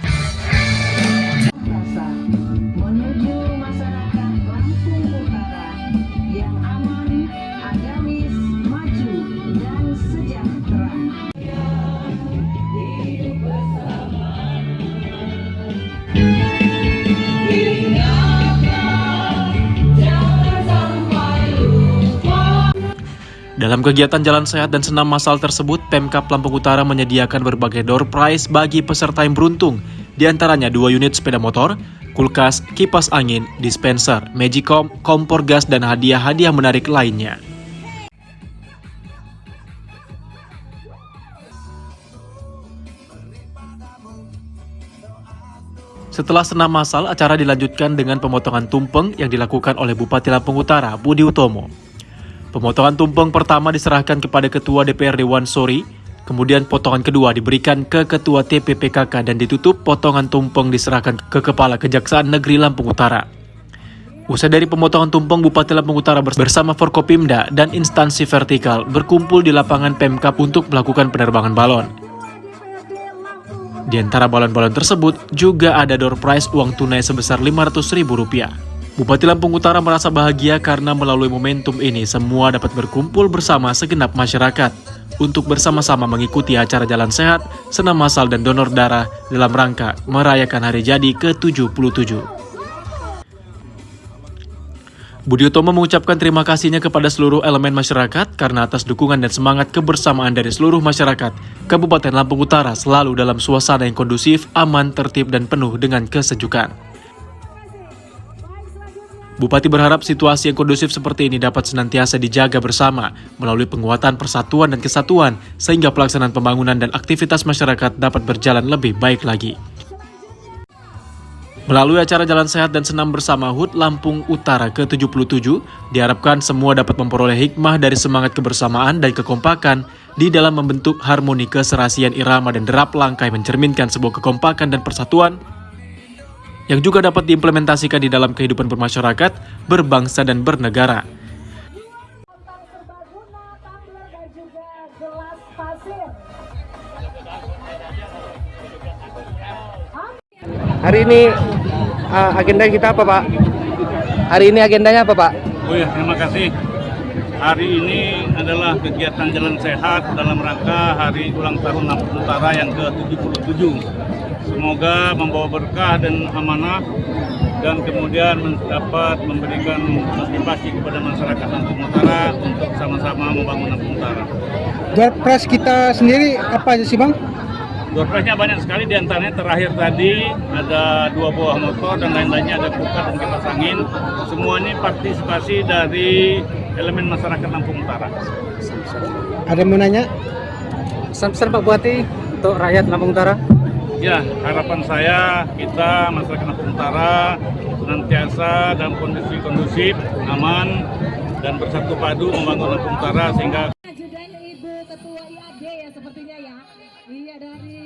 Dalam kegiatan jalan sehat dan senam massal tersebut, Pemkab Lampung Utara menyediakan berbagai door prize bagi peserta yang beruntung, diantaranya 2 unit sepeda motor, kulkas, kipas angin, dispenser, magicom, kompor gas, dan hadiah-hadiah menarik lainnya. Setelah senam massal, acara dilanjutkan dengan pemotongan tumpeng yang dilakukan oleh Bupati Lampung Utara Budi Utomo. Pemotongan tumpeng pertama diserahkan kepada Ketua DPRD Wansori, kemudian potongan kedua diberikan ke Ketua TPPKK dan ditutup potongan tumpeng diserahkan ke Kepala Kejaksaan Negeri Lampung Utara. Usai dari pemotongan tumpeng, Bupati Lampung Utara bersama Forkopimda dan instansi vertikal berkumpul di lapangan Pemkab untuk melakukan penerbangan balon. Di antara balon-balon tersebut juga ada door prize uang tunai sebesar Rp500.000. Bupati Lampung Utara merasa bahagia karena melalui momentum ini semua dapat berkumpul bersama segenap masyarakat untuk bersama-sama mengikuti acara Jalan Sehat, senam massal dan donor darah dalam rangka merayakan hari jadi ke-77. Budi Utomo mengucapkan terima kasihnya kepada seluruh elemen masyarakat karena atas dukungan dan semangat kebersamaan dari seluruh masyarakat, Kabupaten Lampung Utara selalu dalam suasana yang kondusif, aman, tertib, dan penuh dengan kesejukan. Bupati berharap situasi yang kondusif seperti ini dapat senantiasa dijaga bersama melalui penguatan persatuan dan kesatuan sehingga pelaksanaan pembangunan dan aktivitas masyarakat dapat berjalan lebih baik lagi. Melalui acara Jalan Sehat dan Senam Bersama HUT Lampung Utara ke-77, diharapkan semua dapat memperoleh hikmah dari semangat kebersamaan dan kekompakan di dalam membentuk harmoni keserasian irama dan derap langkai mencerminkan sebuah kekompakan dan persatuan yang juga dapat diimplementasikan di dalam kehidupan bermasyarakat, berbangsa, dan bernegara. Hari ini agenda kita apa, Pak? Hari ini agendanya apa, Pak? Oh ya, terima kasih. Hari ini adalah kegiatan Jalan Sehat dalam rangka Hari Ulang Tahun Lampung Utara yang ke-77. Semoga membawa berkah dan amanah dan kemudian dapat memberikan motivasi kepada masyarakat Lampung Utara untuk sama-sama membangun Lampung Utara. Door prize kita sendiri apa aja sih, Bang? Door prize-nya banyak sekali, diantaranya terakhir tadi ada 2 buah motor dan lain-lainnya, ada pukat dan kipas angin. Semua ini partisipasi dari elemen masyarakat Lampung Utara. Ada yang mau nanya? Pesan-pesan Pak Bupati untuk rakyat Lampung Utara? Ya, harapan saya kita masyarakat Lampung Utara senantiasa dalam kondisi kondusif, aman, dan bersatu padu membangun Lampung Utara sehingga Ibu Ketua IAD ya sepertinya ya. Iya dari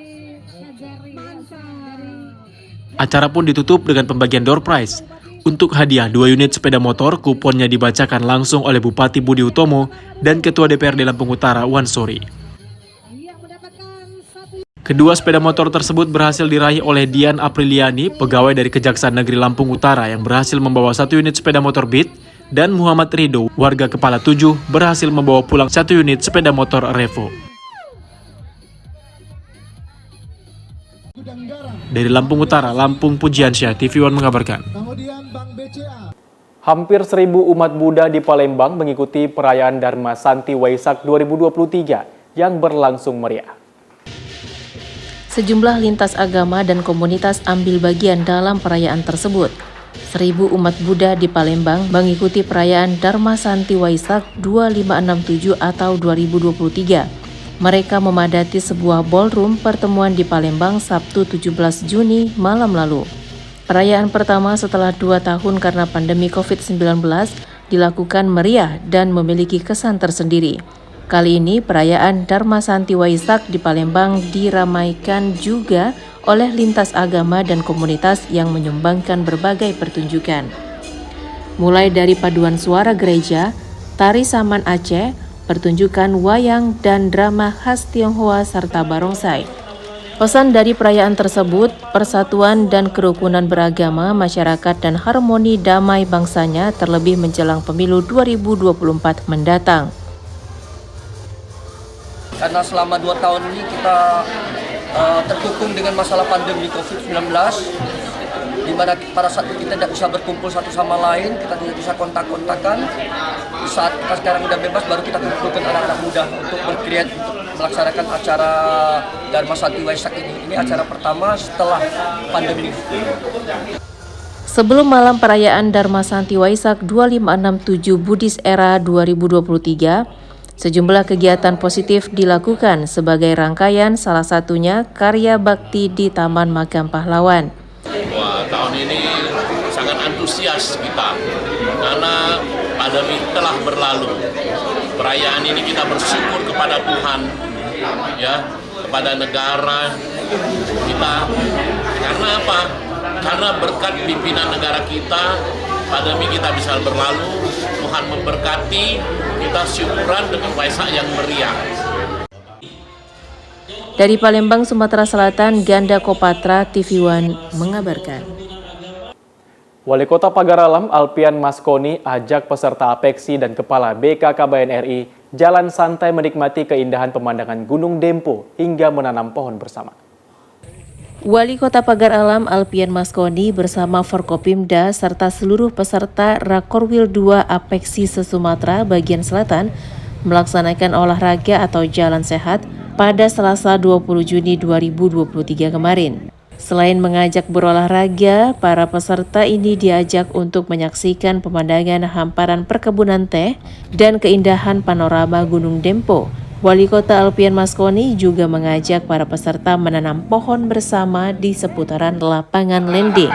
Najari dari Acara pun ditutup dengan pembagian door prize. Untuk hadiah 2 unit sepeda motor, kuponnya dibacakan langsung oleh Bupati Budi Utomo dan Ketua DPRD Lampung Utara Wansori. Kedua sepeda motor tersebut berhasil diraih oleh Dian Apriliani, pegawai dari Kejaksaan Negeri Lampung Utara yang berhasil membawa 1 unit sepeda motor Beat, dan Muhammad Rido, warga Kepala 7, berhasil membawa pulang 1 unit sepeda motor Revo. Dari Lampung Utara, Lampung Pujiansyah, TV One mengabarkan. Hampir 1.000 umat Buddha di Palembang mengikuti perayaan Dharma Santi Waisak 2023 yang berlangsung meriah. Sejumlah lintas agama dan komunitas ambil bagian dalam perayaan tersebut. 1.000 umat Buddha di Palembang mengikuti perayaan Dharma Santi Waisak 2567 atau 2023. Mereka memadati sebuah ballroom pertemuan di Palembang Sabtu 17 Juni malam lalu. Perayaan pertama setelah 2 tahun karena pandemi COVID-19 dilakukan meriah dan memiliki kesan tersendiri. Kali ini perayaan Dharma Santi Waisak di Palembang diramaikan juga oleh lintas agama dan komunitas yang menyumbangkan berbagai pertunjukan. Mulai dari paduan suara gereja, tari saman Aceh, pertunjukan wayang dan drama khas Tionghoa serta barongsai. Pesan dari perayaan tersebut, persatuan dan kerukunan beragama masyarakat dan harmoni damai bangsanya terlebih menjelang pemilu 2024 mendatang. Karena selama 2 tahun ini kita terkukung dengan masalah pandemi COVID-19, di mana pada saat kita tidak bisa berkumpul satu sama lain, kita tidak bisa kontak-kontakan. Di saat kita sekarang udah bebas, baru kita kumpulkan anak-anak muda untuk berkreat, untuk melaksanakan acara Dharma Santi Waisak ini. Ini acara pertama setelah pandemi. Sebelum malam perayaan Dharma Santi Waisak 2567 Buddhist Era 2023, sejumlah kegiatan positif dilakukan sebagai rangkaian, salah satunya karya bakti di Taman Makam Pahlawan. Wah, tahun ini sangat antusias kita karena pandemi telah berlalu. Perayaan ini kita bersyukur kepada Tuhan, ya, kepada negara kita. Karena apa? Karena berkat pimpinan negara kita, pandemi kita bisa berlalu. Tuhan memberkati, kita syukuran dengan Waisak yang meriah. Dari Palembang, Sumatera Selatan, Ganda Kopatra, TV One mengabarkan. Wali Kota Pagar Alam Alpian Maskoni ajak peserta APEKSI dan Kepala BKKBN RI jalan santai menikmati keindahan pemandangan Gunung Dempo hingga menanam pohon bersama. Wali Kota Pagar Alam Alpian Maskoni bersama Forkopimda serta seluruh peserta Rakorwil 2 APEKSI se-Sumatera bagian selatan melaksanakan olahraga atau jalan sehat pada Selasa 20 Juni 2023 kemarin. Selain mengajak berolahraga, para peserta ini diajak untuk menyaksikan pemandangan hamparan perkebunan teh dan keindahan panorama Gunung Dempo. Wali Kota Alpian Maskoni juga mengajak para peserta menanam pohon bersama di seputaran lapangan landing.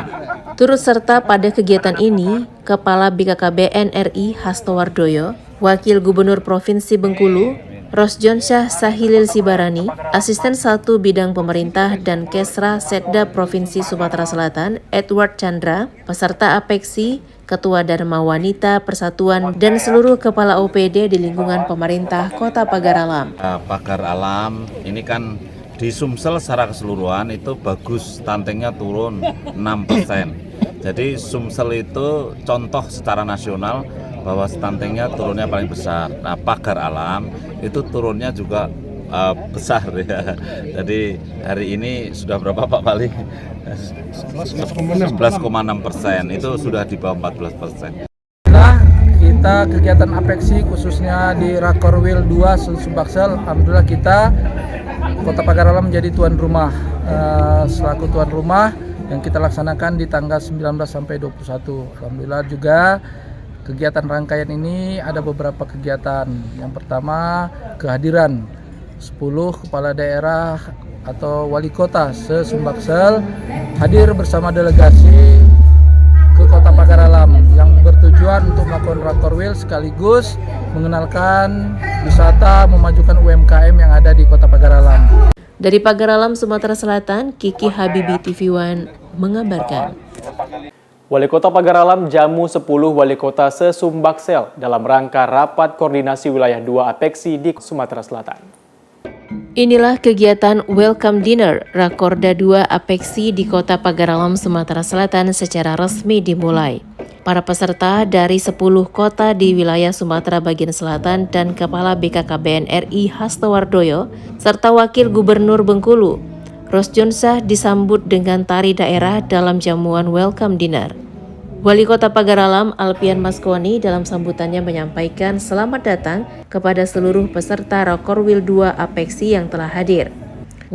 Turut serta pada kegiatan ini, Kepala BKKBN RI Hasto Wardoyo, Wakil Gubernur Provinsi Bengkulu, Rosjonsyah Sahilil Sibarani, Asisten 1 Bidang Pemerintah dan Kesra Setda Provinsi Sumatera Selatan, Edward Chandra, peserta APEKSI, Ketua Dharma Wanita Persatuan, dan seluruh kepala OPD di lingkungan pemerintah Kota Pagar Alam. Pagar Alam ini kan di Sumsel secara keseluruhan itu bagus, stuntingnya turun 6%. Jadi Sumsel itu contoh secara nasional bahwa stuntingnya turunnya paling besar. Nah, Pagar Alam itu turunnya juga besar ya. Jadi hari ini sudah berapa Pak Bali? 11,6%. Itu sudah di bawah 14%. Kita kegiatan APEKSI khususnya di Rakorwil 2 Sumbaksel, alhamdulillah kita Kota Pagar Alam menjadi tuan rumah, selaku tuan rumah yang kita laksanakan di tanggal 19 sampai 21. Alhamdulillah juga kegiatan rangkaian ini ada beberapa kegiatan. Yang pertama, kehadiran 10 kepala daerah atau wali kota se-Sumbaksel hadir bersama delegasi ke Kota Pagar Alam yang bertujuan untuk melakukan Rakorwil sekaligus mengenalkan wisata memajukan UMKM yang ada di Kota Pagar Alam. Dari Pagar Alam, Sumatera Selatan, Kiki Habibi, TV One mengabarkan. Wali Kota Pagar Alam jamu 10 wali kota se-Sumbaksel dalam rangka rapat koordinasi wilayah 2 APEKSI di Sumatera Selatan. Inilah kegiatan Welcome Dinner Rakorda 2 APEKSI di Kota Pagar Alam, Sumatera Selatan secara resmi dimulai. Para peserta dari 10 kota di wilayah Sumatera bagian selatan dan Kepala BKKBN RI Hasto Wardoyo serta Wakil Gubernur Bengkulu, Rosjonsyah disambut dengan tari daerah dalam jamuan Welcome Dinner. Wali Kota Pagar Alam Alpian Maskoni dalam sambutannya menyampaikan selamat datang kepada seluruh peserta Rakorwil 2 APEKSI yang telah hadir.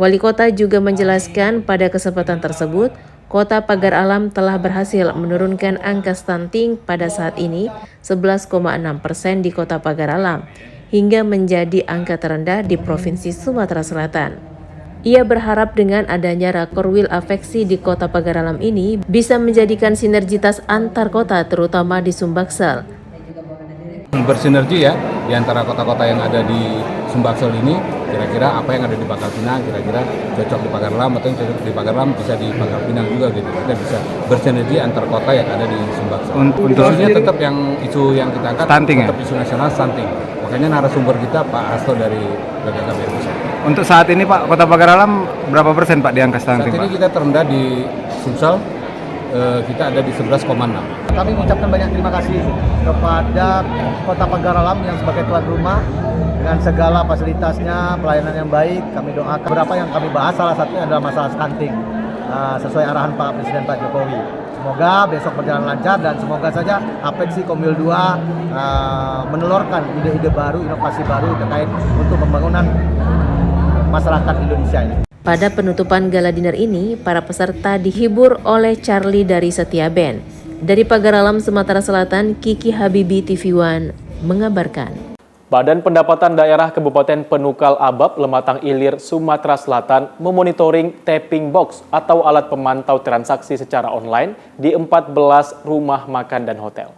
Wali Kota juga menjelaskan pada kesempatan tersebut, Kota Pagar Alam telah berhasil menurunkan angka stunting pada saat ini 11,6% di Kota Pagar Alam, hingga menjadi angka terendah di Provinsi Sumatera Selatan. Ia berharap dengan adanya Rakorwil APEKSI di Kota Pagar Alam ini bisa menjadikan sinergitas antar kota terutama di Sumbaksel. Bersinergi ya di antara kota-kota yang ada di Sumbaksel ini, kira-kira apa yang ada di Pangkal Pinang kira-kira cocok di Pagar Alam atau yang cocok di Pagar Alam bisa di Pangkal Pinang juga gitu. Kita bisa bersinergi antar kota yang ada di Sumbaksel. Isunya tetap yang isu yang kita angkat tetap isu nasional stunting. Makanya narasumber kita Pak Hasto dari BKKBN Pusat. Untuk saat ini Pak, Kota Pagar Alam berapa persen Pak di angka stunting? Saat ini kita terendah di Sumsel, kita ada di 11,6. Kami mengucapkan banyak terima kasih kepada Kota Pagar Alam yang sebagai tuan rumah dengan segala fasilitasnya, pelayanan yang baik. Kami doakan beberapa yang kami bahas, salah satunya adalah masalah stunting, sesuai arahan Pak Presiden Pak Jokowi. Semoga besok berjalan lancar dan semoga saja APEKSI Komil 2 menelurkan ide-ide baru, inovasi baru terkait untuk pembangunan masyarakat Indonesia ini. Pada penutupan gala dinner ini, para peserta dihibur oleh Charlie dari Setia Band. Dari Pagar Alam, Sumatera Selatan, Kiki Habibi, TV One mengabarkan. Badan Pendapatan Daerah Kabupaten Penukal Abab, Lematang Ilir, Sumatera Selatan memonitoring tapping box atau alat pemantau transaksi secara online di 14 rumah makan dan hotel.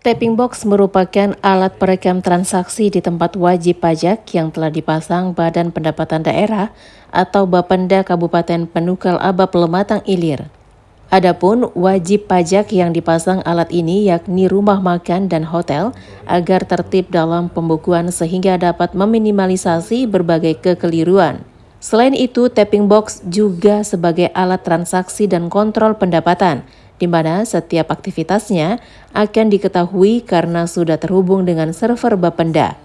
Tapping box merupakan alat perekam transaksi di tempat wajib pajak yang telah dipasang Badan Pendapatan Daerah atau Bapenda Kabupaten Penukal Aba Pematang Ilir. Adapun wajib pajak yang dipasang alat ini yakni rumah makan dan hotel agar tertib dalam pembukuan sehingga dapat meminimalisasi berbagai kekeliruan. Selain itu, tapping box juga sebagai alat transaksi dan kontrol pendapatan, di mana setiap aktivitasnya akan diketahui karena sudah terhubung dengan server Bapenda.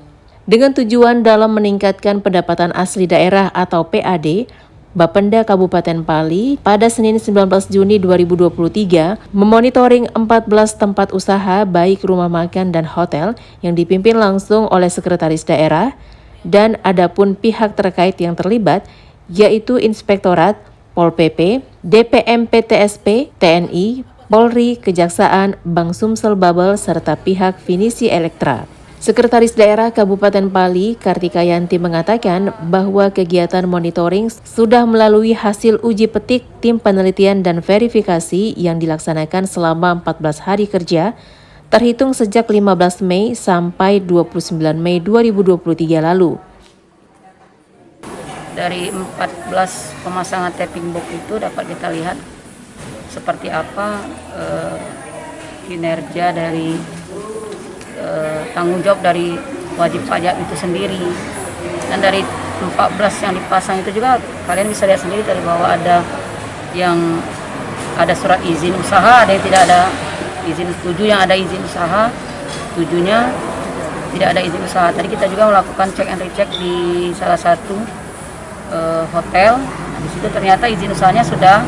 Dengan tujuan dalam meningkatkan pendapatan asli daerah atau PAD, Bapenda Kabupaten Pali pada Senin 19 Juni 2023 memonitoring 14 tempat usaha baik rumah makan dan hotel yang dipimpin langsung oleh Sekretaris Daerah, dan adapun pihak terkait yang terlibat yaitu Inspektorat, Pol PP, DPM PTSP, TNI, Polri, Kejaksaan, Bank Sumsel Babel, serta pihak Finisi Elektra. Sekretaris Daerah Kabupaten Pali, Kartika Yanti mengatakan bahwa kegiatan monitoring sudah melalui hasil uji petik tim penelitian dan verifikasi yang dilaksanakan selama 14 hari kerja, terhitung sejak 15 Mei sampai 29 Mei 2023 lalu. Dari 14 pemasangan tapping box itu dapat kita lihat seperti apa kinerja dari tanggung jawab dari wajib pajak itu sendiri. Dan dari 14 yang dipasang itu juga kalian bisa lihat sendiri dari bahwa ada yang ada surat izin usaha, ada yang tidak ada izin, 7 yang ada izin usaha, 7-nya tidak ada izin usaha. Tadi kita juga melakukan check and recheck di salah satu hotel. Di situ ternyata izin usahanya sudah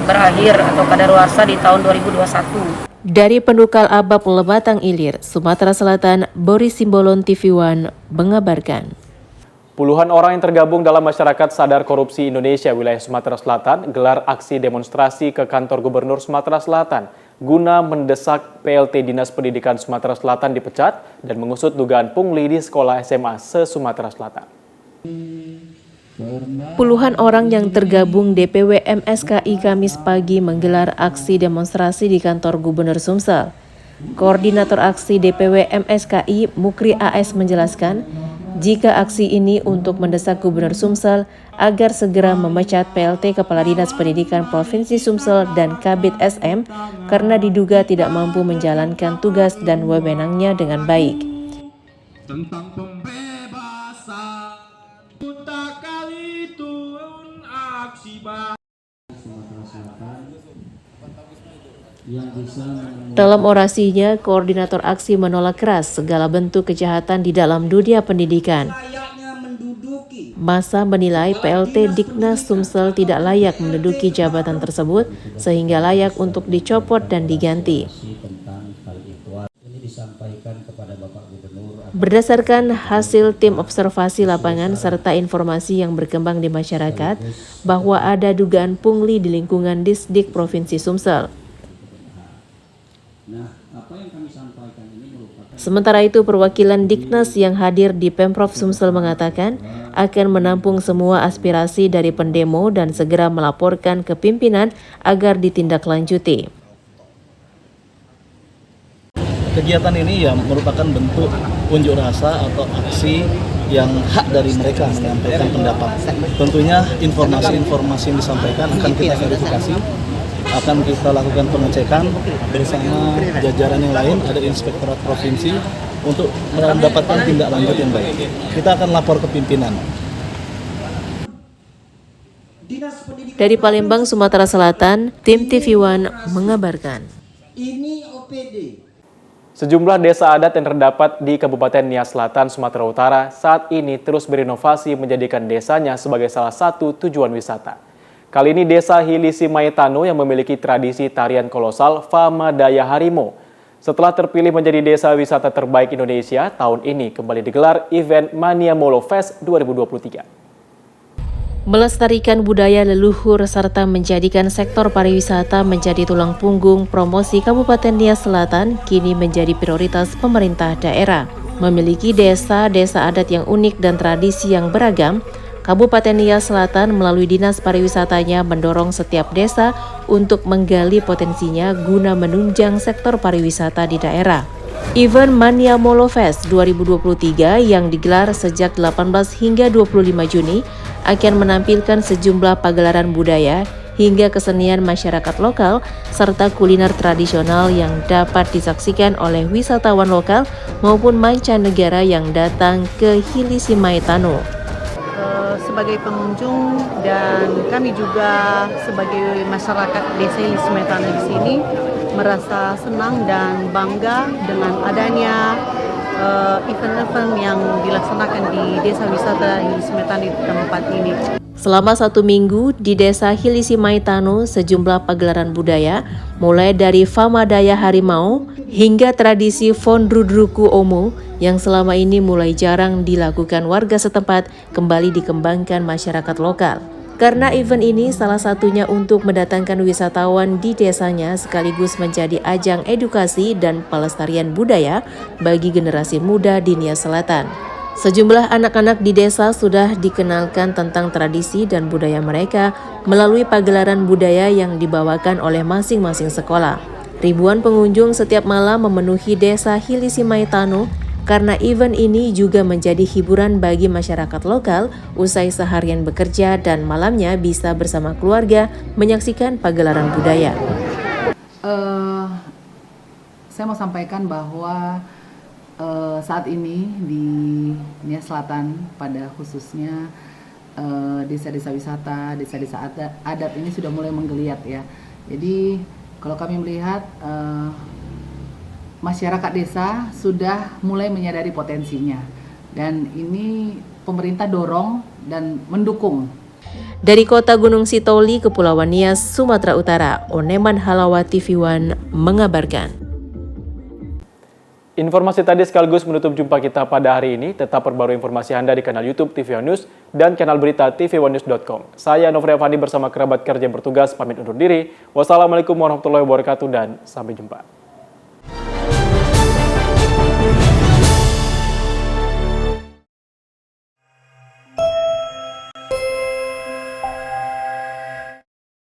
berakhir atau kadaluarsa di tahun 2021. Dari Penukal Aba Pematang Ilir, Sumatera Selatan, Boris Simbolon TV One mengabarkan. Puluhan orang yang tergabung dalam Masyarakat Sadar Korupsi Indonesia wilayah Sumatera Selatan gelar aksi demonstrasi ke kantor Gubernur Sumatera Selatan guna mendesak PLT Dinas Pendidikan Sumatera Selatan dipecat dan mengusut dugaan pungli di sekolah SMA se-Sumatera Selatan. Puluhan orang yang tergabung DPW MSKI Kamis pagi menggelar aksi demonstrasi di kantor Gubernur Sumsel. Koordinator aksi DPW MSKI Mukri AS menjelaskan, jika aksi ini untuk mendesak Gubernur Sumsel agar segera memecat PLT Kepala Dinas Pendidikan Provinsi Sumsel dan Kabid SM karena diduga tidak mampu menjalankan tugas dan wewenangnya dengan baik. Tentang pembebasan buta kali turun aksi Dalam orasinya, koordinator aksi menolak keras segala bentuk kejahatan di dalam dunia pendidikan. Massa menilai PLT Diknas Sumsel tidak layak menduduki jabatan tersebut sehingga layak untuk dicopot dan diganti. Berdasarkan hasil tim observasi lapangan serta informasi yang berkembang di masyarakat bahwa ada dugaan pungli di lingkungan Disdik Provinsi Sumsel. Sementara itu, perwakilan Diknas yang hadir di Pemprov Sumsel mengatakan akan menampung semua aspirasi dari pendemo dan segera melaporkan ke pimpinan agar ditindaklanjuti. Kegiatan ini ya merupakan bentuk unjuk rasa atau aksi yang hak dari mereka menyampaikan pendapat. Tentunya informasi-informasi yang disampaikan akan kita verifikasi, akan kita lakukan pengecekan bersama jajaran yang lain, ada Inspektorat Provinsi untuk mendapatkan tindak lanjut yang baik. Kita akan lapor ke pimpinan. Dari Palembang, Sumatera Selatan, tim TV One mengabarkan. Ini OPD. Sejumlah desa adat yang terdapat di Kabupaten Nias Selatan, Sumatera Utara saat ini terus berinovasi menjadikan desanya sebagai salah satu tujuan wisata. Kali ini desa Hilisi Maetano yang memiliki tradisi tarian kolosal Fama Daya Harimau. Setelah terpilih menjadi desa wisata terbaik Indonesia, tahun ini kembali digelar event Mania Molo Fest 2023. Melestarikan budaya leluhur serta menjadikan sektor pariwisata menjadi tulang punggung promosi Kabupaten Nias Selatan kini menjadi prioritas pemerintah daerah. Memiliki desa-desa adat yang unik dan tradisi yang beragam, Kabupaten Nias Selatan melalui Dinas Pariwisatanya mendorong setiap desa untuk menggali potensinya guna menunjang sektor pariwisata di daerah. Event Mania Molo Fest 2023 yang digelar sejak 18 hingga 25 Juni akan menampilkan sejumlah pagelaran budaya hingga kesenian masyarakat lokal serta kuliner tradisional yang dapat disaksikan oleh wisatawan lokal maupun mancanegara yang datang ke Hilisi Maitano. Sebagai pengunjung dan kami juga sebagai masyarakat Desa Hilisi Maitano di sini merasa senang dan bangga dengan adanya event-event yang dilaksanakan di Desa Wisata Hilisi Maitano di tempat ini. Selama 1 minggu di Desa Hilisi Maitano, sejumlah pagelaran budaya mulai dari Famadaya Harimau hingga tradisi Fondrudruku Omo yang selama ini mulai jarang dilakukan warga setempat kembali dikembangkan masyarakat lokal. Karena event ini salah satunya untuk mendatangkan wisatawan di desanya sekaligus menjadi ajang edukasi dan pelestarian budaya bagi generasi muda di Nia Selatan. Sejumlah anak-anak di desa sudah dikenalkan tentang tradisi dan budaya mereka melalui pagelaran budaya yang dibawakan oleh masing-masing sekolah. Ribuan pengunjung setiap malam memenuhi Desa Hilisi Maitano karena event ini juga menjadi hiburan bagi masyarakat lokal usai seharian bekerja dan malamnya bisa bersama keluarga menyaksikan pagelaran budaya. Saya mau sampaikan bahwa saat ini di Nia Selatan pada khususnya desa-desa wisata, desa-desa adat ini sudah mulai menggeliat ya. Jadi kalau kami melihat masyarakat desa sudah mulai menyadari potensinya dan ini pemerintah dorong dan mendukung. Dari kota Gunung Sitoli, Kepulauan Nias, Sumatera Utara, Oneman Halawa TV One mengabarkan. Informasi tadi sekaligus menutup jumpa kita pada hari ini. Tetap perbarui informasi Anda di kanal YouTube TV One News dan kanal berita tv1news.com. Saya Novri Avandi bersama kerabat kerja yang bertugas pamit undur diri. Wassalamualaikum warahmatullahi wabarakatuh dan sampai jumpa.